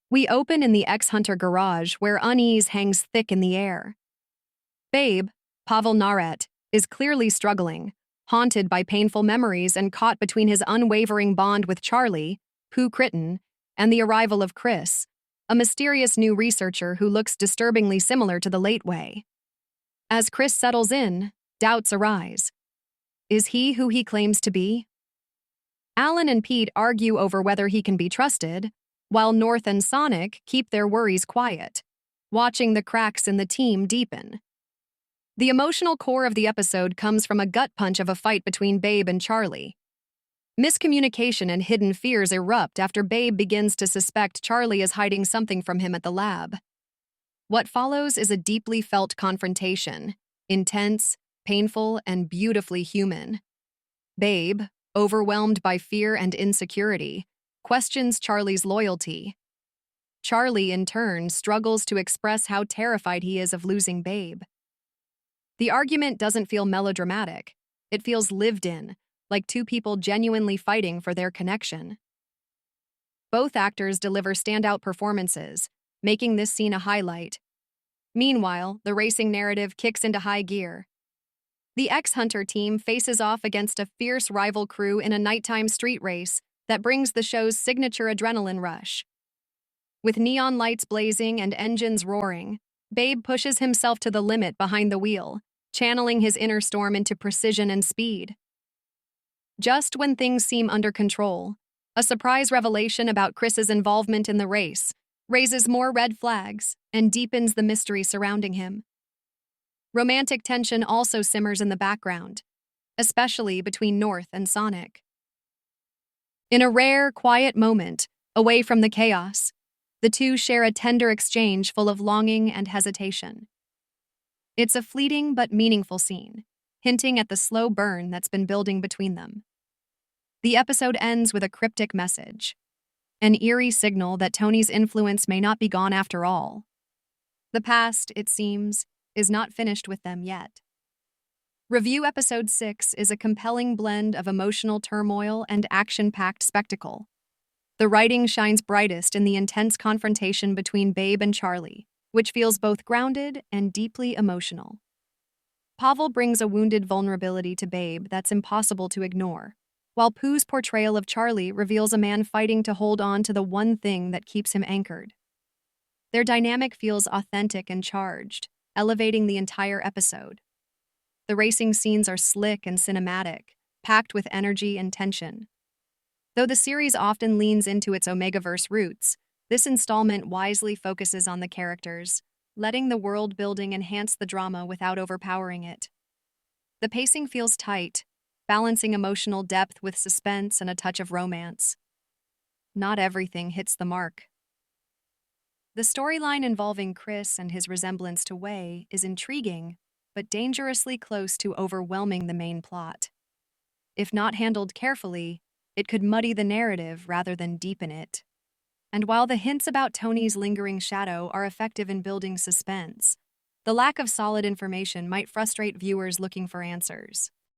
We open in the ex-Hunter garage where unease hangs thick in the air. Babe, Pavel Naret, is clearly struggling, haunted by painful memories and caught between his unwavering bond with Charlie, Pooh Critton, and the arrival of Chris, a mysterious new researcher who looks disturbingly similar to the late Way. As Chris settles in, doubts arise. Is he who he claims to be? Alan and Pete argue over whether he can be trusted, while North and Sonic keep their worries quiet, watching the cracks in the team deepen. The emotional core of the episode comes from a gut punch of a fight between Babe and Charlie. Miscommunication and hidden fears erupt after Babe begins to suspect Charlie is hiding something from him at the lab. What follows is a deeply felt confrontation, intense, painful, and beautifully human. Babe, overwhelmed by fear and insecurity, questions Charlie's loyalty. Charlie, in turn, struggles to express how terrified he is of losing Babe. The argument doesn't feel melodramatic. It feels lived in, like two people genuinely fighting for their connection. Both actors deliver standout performances, making this scene a highlight. Meanwhile, the racing narrative kicks into high gear. The ex-Hunter team faces off against a fierce rival crew in a nighttime street race that brings the show's signature adrenaline rush. With neon lights blazing and engines roaring, Babe pushes himself to the limit behind the wheel, channeling his inner storm into precision and speed. Just when things seem under control, a surprise revelation about Chris's involvement in the race raises more red flags and deepens the mystery surrounding him. Romantic tension also simmers in the background, especially between North and Sonic. In a rare, quiet moment, away from the chaos, the two share a tender exchange full of longing and hesitation. It's a fleeting but meaningful scene, hinting at the slow burn that's been building between them. The episode ends with a cryptic message, an eerie signal that Tony's influence may not be gone after all. The past, it seems, is not finished with them yet. Review Episode 6 is a compelling blend of emotional turmoil and action-packed spectacle. The writing shines brightest in the intense confrontation between Babe and Charlie, which feels both grounded and deeply emotional. Pavel brings a wounded vulnerability to Babe that's impossible to ignore, while Pooh's portrayal of Charlie reveals a man fighting to hold on to the one thing that keeps him anchored. Their dynamic feels authentic and charged, elevating the entire episode. The racing scenes are slick and cinematic, packed with energy and tension. Though the series often leans into its Omegaverse roots, this installment wisely focuses on the characters, letting the world building enhance the drama without overpowering it. The pacing feels tight, balancing emotional depth with suspense and a touch of romance. Not everything hits the mark. The storyline involving Chris and his resemblance to Way is intriguing, but dangerously close to overwhelming the main plot. If not handled carefully, it could muddy the narrative rather than deepen it. And while the hints about Tony's lingering shadow are effective in building suspense, the lack of solid information might frustrate viewers looking for answers.